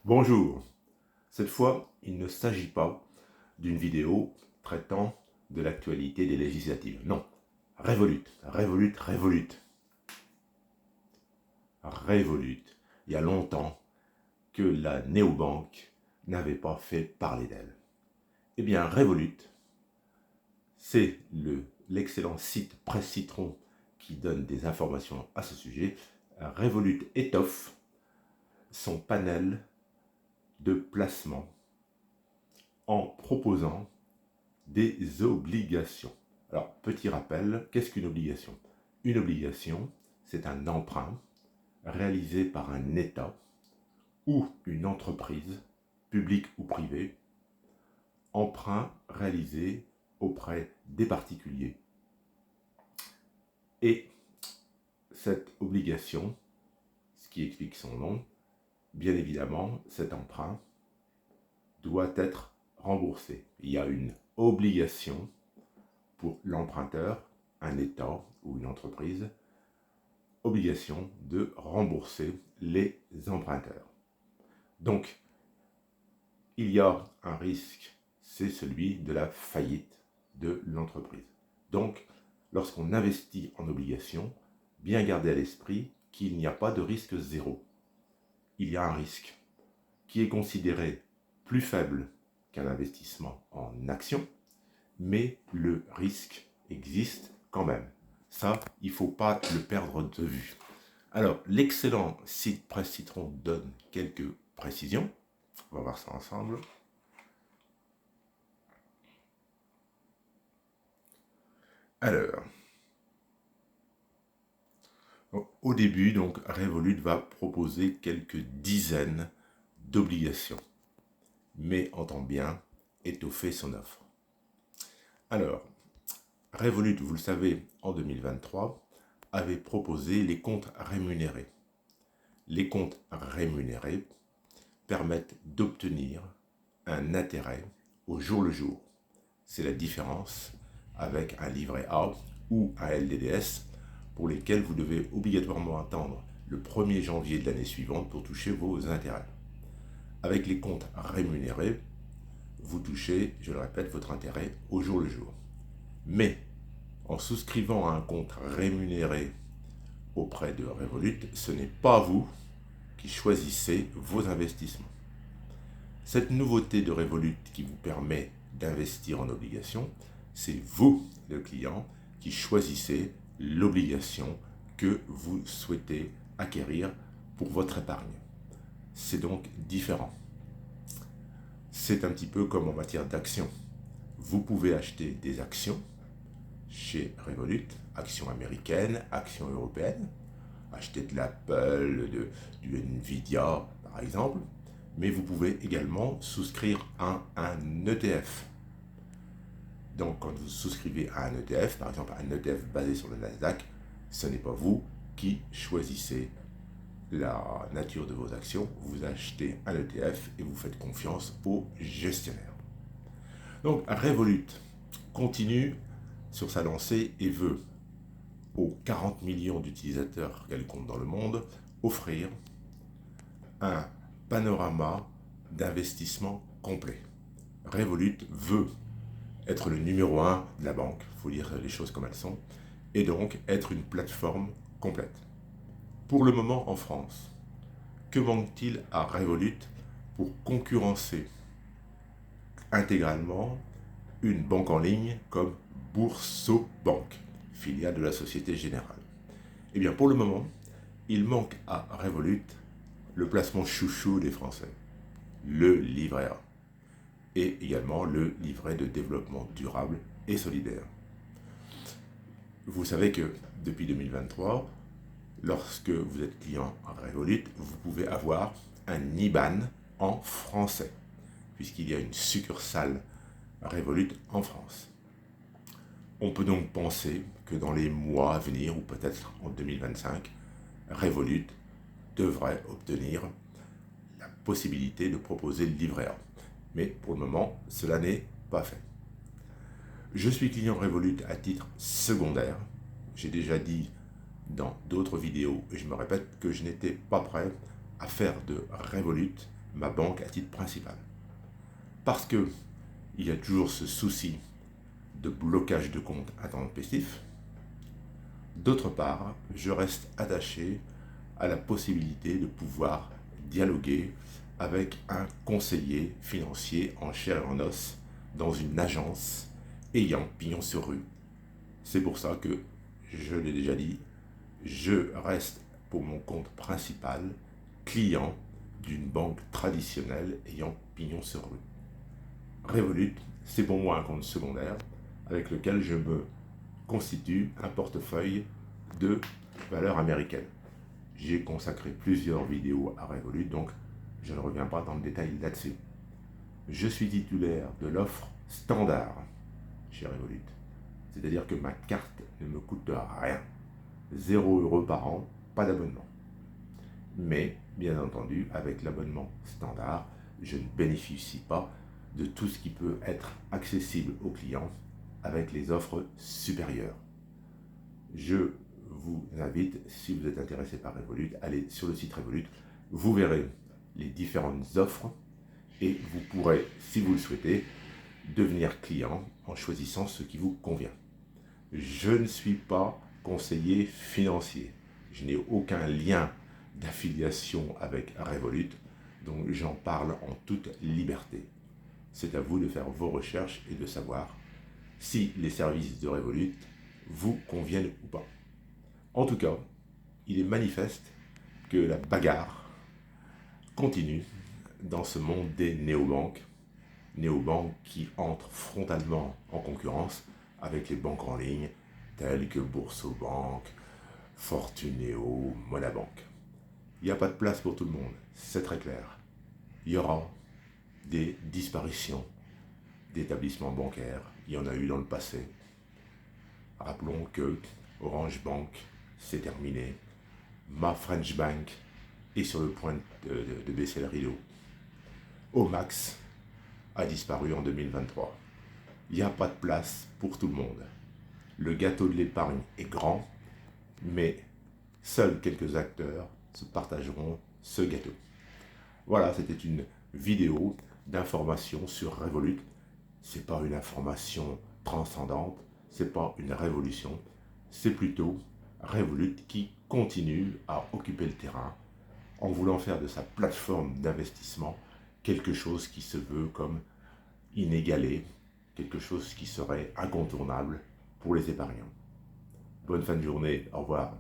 Bonjour, cette fois il ne s'agit pas d'une vidéo traitant de l'actualité des législatives, non, Revolut, Revolut, Revolut, Revolut, il y a longtemps que la néobanque n'avait pas fait parler d'elle. Eh bien Revolut, c'est l'excellent site Presse Citron qui donne des informations à ce sujet. Revolut étoffe son panel de placement en proposant des obligations. Alors, petit rappel, qu'est-ce qu'une obligation? Une obligation, c'est un emprunt réalisé par un État ou une entreprise, publique ou privée, emprunt réalisé auprès des particuliers. Et cette obligation, ce qui explique son nom, bien évidemment, cet emprunt doit être remboursé. Il y a une obligation pour l'emprunteur, un État ou une entreprise, obligation de rembourser les emprunteurs. Donc, il y a un risque, c'est celui de la faillite de l'entreprise. Donc, lorsqu'on investit en obligation, bien garder à l'esprit qu'il n'y a pas de risque zéro. Il y a un risque qui est considéré plus faible qu'un investissement en action, mais le risque existe quand même. Ça, il ne faut pas le perdre de vue. Alors, l'excellent site Presse Citron donne quelques précisions. On va voir ça ensemble. Alors, au début, donc, Revolut va proposer quelques dizaines d'obligations, mais entend bien étoffer son offre. Alors, Revolut, vous le savez, en 2023, avait proposé les comptes rémunérés. Les comptes rémunérés permettent d'obtenir un intérêt au jour le jour. C'est la différence avec un livret A ou un LDDS pour lesquels vous devez obligatoirement attendre le 1er janvier de l'année suivante pour toucher vos intérêts. Avec les comptes rémunérés, vous touchez, je le répète, votre intérêt au jour le jour. Mais en souscrivant à un compte rémunéré auprès de Revolut, ce n'est pas vous qui choisissez vos investissements. Cette nouveauté de Revolut qui vous permet d'investir en obligation, c'est vous, le client, qui choisissez l'obligation que vous souhaitez acquérir pour votre épargne. C'est donc différent. C'est un petit peu comme en matière d'actions. Vous pouvez acheter des actions chez Revolut, actions américaines, actions européennes, acheter de l'Apple, du Nvidia par exemple, mais vous pouvez également souscrire à un ETF. Donc quand vous souscrivez à un ETF, par exemple un ETF basé sur le Nasdaq, ce n'est pas vous qui choisissez la nature de vos actions, vous achetez un ETF et vous faites confiance au gestionnaire. Donc Revolut continue sur sa lancée et veut aux 40 millions d'utilisateurs qu'elle compte dans le monde offrir un panorama d'investissement complet. Revolut veut être le numéro 1 de la banque, il faut dire les choses comme elles sont, et donc être une plateforme complète. Pour le moment en France, que manque-t-il à Revolut pour concurrencer intégralement une banque en ligne comme Boursorama, filiale de la Société Générale? Eh bien pour le moment, il manque à Revolut le placement chouchou des Français, le livret A, et également le livret de développement durable et solidaire. Vous savez que depuis 2023, lorsque vous êtes client à Revolut, vous pouvez avoir un IBAN en français, puisqu'il y a une succursale Revolut en France. On peut donc penser que dans les mois à venir, ou peut-être en 2025, Revolut devrait obtenir la possibilité de proposer le livret A. Mais pour le moment, cela n'est pas fait. Je suis client Revolut à titre secondaire. J'ai déjà dit dans d'autres vidéos, et je me répète, que je n'étais pas prêt à faire de Revolut ma banque à titre principal. Parce que il y a toujours ce souci de blocage de compte intempestif. D'autre part, je reste attaché à la possibilité de pouvoir dialoguer avec un conseiller financier en chair et en os dans une agence ayant pignon sur rue. C'est pour ça que, je l'ai déjà dit, je reste pour mon compte principal client d'une banque traditionnelle ayant pignon sur rue. Revolut, c'est pour moi un compte secondaire avec lequel je me constitue un portefeuille de valeurs américaines. J'ai consacré plusieurs vidéos à Revolut, donc je ne reviens pas dans le détail là-dessus. Je suis titulaire de l'offre standard chez Revolut. C'est-à-dire que ma carte ne me coûte rien. 0 € par an, pas d'abonnement. Mais, bien entendu, avec l'abonnement standard, je ne bénéficie pas de tout ce qui peut être accessible aux clients avec les offres supérieures. Je vous invite, si vous êtes intéressé par Revolut, allez sur le site Revolut, vous verrez les différentes offres et vous pourrez, si vous le souhaitez, devenir client en choisissant ce qui vous convient. Je ne suis pas conseiller financier. Je n'ai aucun lien d'affiliation avec Revolut, donc j'en parle en toute liberté. C'est à vous de faire vos recherches et de savoir si les services de Revolut vous conviennent ou pas. En tout cas, il est manifeste que la bagarre continue dans ce monde des néobanques qui entrent frontalement en concurrence avec les banques en ligne telles que Boursobank, Fortuneo, Monabank. Il n'y a pas de place pour tout le monde, c'est très clair. Il y aura des disparitions d'établissements bancaires, il y en a eu dans le passé. Rappelons que Orange Bank, c'est terminé. Ma French Bank est sur le point de baisser le rideau. Omax a disparu en 2023. Il n'y a pas de place pour tout le monde. Le gâteau de l'épargne est grand, mais seuls quelques acteurs se partageront ce gâteau. Voilà, c'était une vidéo d'information sur Revolut. C'est pas une information transcendante, c'est pas une révolution, c'est plutôt Revolut qui continue à occuper le terrain en voulant faire de sa plateforme d'investissement quelque chose qui se veut comme inégalé, quelque chose qui serait incontournable pour les épargnants. Bonne fin de journée, au revoir.